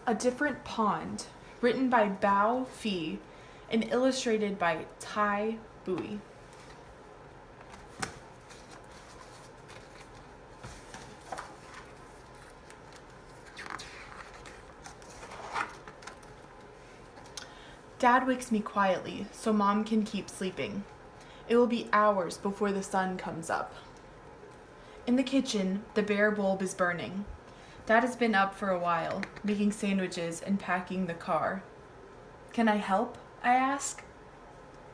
A Different Pond, written by Bao Fi and illustrated by Tai Bui. Dad wakes me quietly so Mom can keep sleeping. It will be hours before the sun comes up. In the kitchen, the bare bulb is burning. Dad has been up for a while, making sandwiches and packing the car. Can I help? I ask.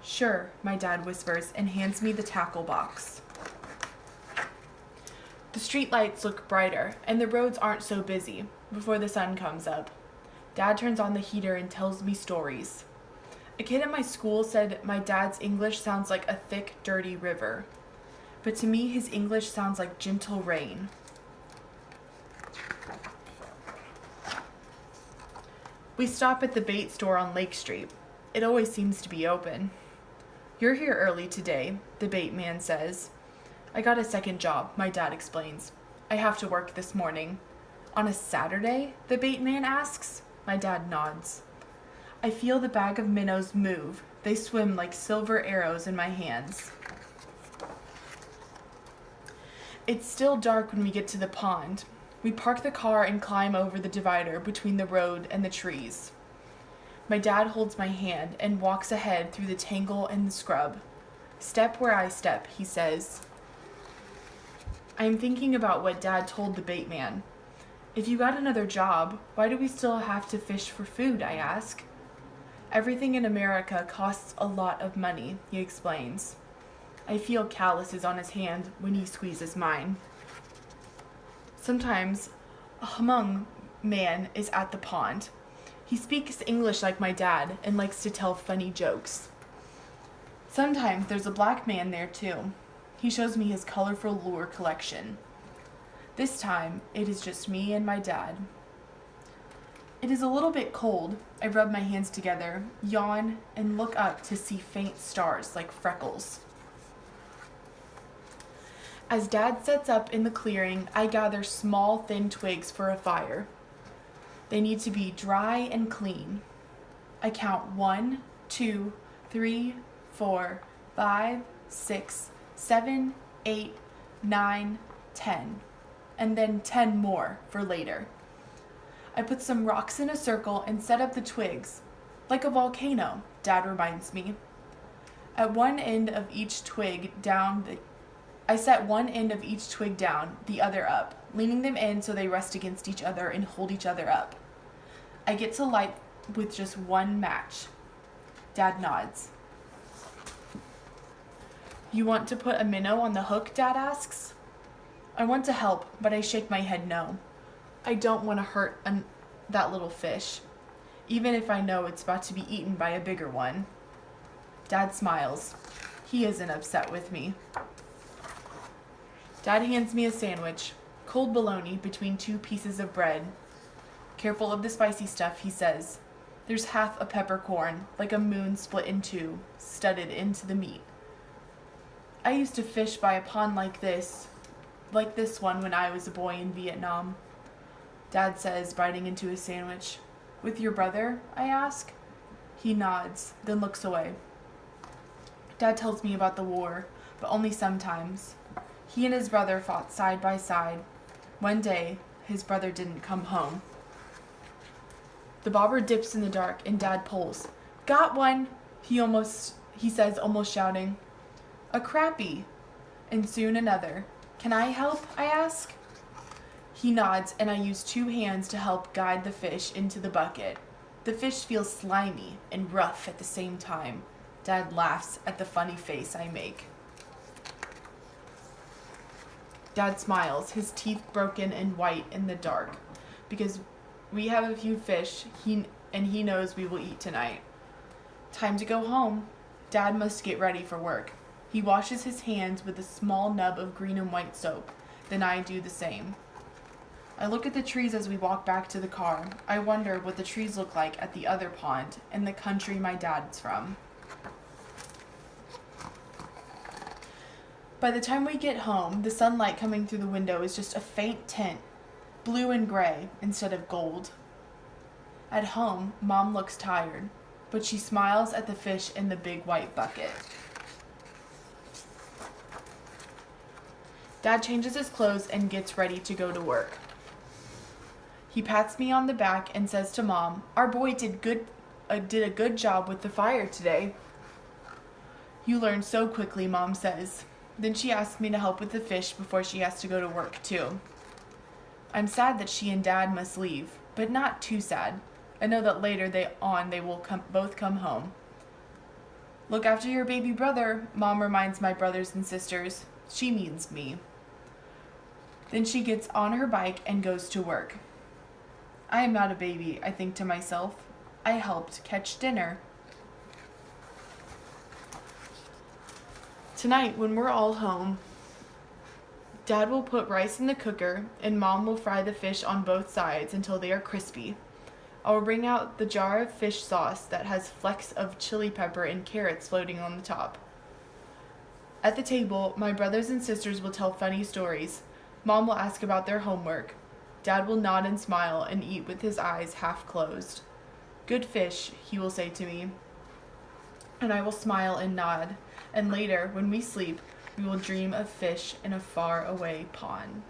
Sure, my dad whispers and hands me the tackle box. The street lights look brighter and the roads aren't so busy before the sun comes up. Dad turns on the heater and tells me stories. A kid at my school said my dad's English sounds like a thick, dirty river. But to me, his English sounds like gentle rain. We stop at the bait store on Lake Street. It always seems to be open. You're here early today, the bait man says. I got a second job, my dad explains. I have to work this morning. On a Saturday? The bait man asks. My dad nods. I feel the bag of minnows move. They swim like silver arrows in my hands. It's still dark when we get to the pond. We park the car and climb over the divider between the road and the trees. My dad holds my hand and walks ahead through the tangle and the scrub. Step where I step, he says. I am thinking about what Dad told the bait man. If you got another job, why do we still have to fish for food, I ask. Everything in America costs a lot of money, he explains. I feel calluses on his hand when he squeezes mine. Sometimes a Hmong man is at the pond. He speaks English like my dad and likes to tell funny jokes. Sometimes there's a black man there too. He shows me his colorful lure collection. This time, it is just me and my dad. It is a little bit cold. I rub my hands together, yawn, and look up to see faint stars like freckles. As Dad sets up in the clearing, I gather small, thin twigs for a fire. They need to be dry and clean. I count 1, 2, 3, 4, 5, 6, 7, 8, 9, 10, and then 10 more for later. I put some rocks in a circle and set up the twigs, like a volcano, Dad reminds me. At one end of each twig down, I set one end of each twig down, the other up, leaning them in so they rest against each other and hold each other up. I get to light with just one match. Dad nods. You want to put a minnow on the hook, Dad asks. I want to help, but I shake my head no. I don't want to hurt that little fish, even if I know it's about to be eaten by a bigger one. Dad smiles. He isn't upset with me. Dad hands me a sandwich, cold bologna between 2 pieces of bread. Careful of the spicy stuff, he says. There's half a peppercorn, like a moon split in 2, studded into the meat. I used to fish by a pond like this one when I was a boy in Vietnam. Dad says, biting into his sandwich. With your brother? I ask. He nods, then looks away. Dad tells me about the war, but only sometimes. He and his brother fought side by side. One day, his brother didn't come home. The bobber dips in the dark and Dad pulls. Got one, he says, almost shouting. A crappie. And soon another. Can I help? I ask. He nods and I use 2 hands to help guide the fish into the bucket. The fish feels slimy and rough at the same time. Dad laughs at the funny face I make. Dad smiles, his teeth broken and white in the dark, because we have a few fish and he knows we will eat tonight. Time to go home. Dad must get ready for work. He washes his hands with a small nub of green and white soap. Then I do the same. I look at the trees as we walk back to the car. I wonder what the trees look like at the other pond in the country my dad's from. By the time we get home, the sunlight coming through the window is just a faint tint, blue and gray instead of gold. At home, Mom looks tired, but she smiles at the fish in the big white bucket. Dad changes his clothes and gets ready to go to work. He pats me on the back and says to Mom, "Our boy did a good job with the fire today." "You learn so quickly," Mom says. Then she asks me to help with the fish before she has to go to work too. I'm sad that she and Dad must leave, but not too sad. I know that later they will both come home. "Look after your baby brother," Mom reminds my brothers and sisters. She means me. Then she gets on her bike and goes to work. I am not a baby, I think to myself. I helped catch dinner. Tonight, when we're all home, Dad will put rice in the cooker and Mom will fry the fish on both sides until they are crispy. I will bring out the jar of fish sauce that has flecks of chili pepper and carrots floating on the top. At the table, my brothers and sisters will tell funny stories. Mom will ask about their homework. Dad will nod and smile and eat with his eyes half closed. "Good fish," he will say to me. And I will smile and nod. And later, when we sleep, we will dream of fish in a far away pond.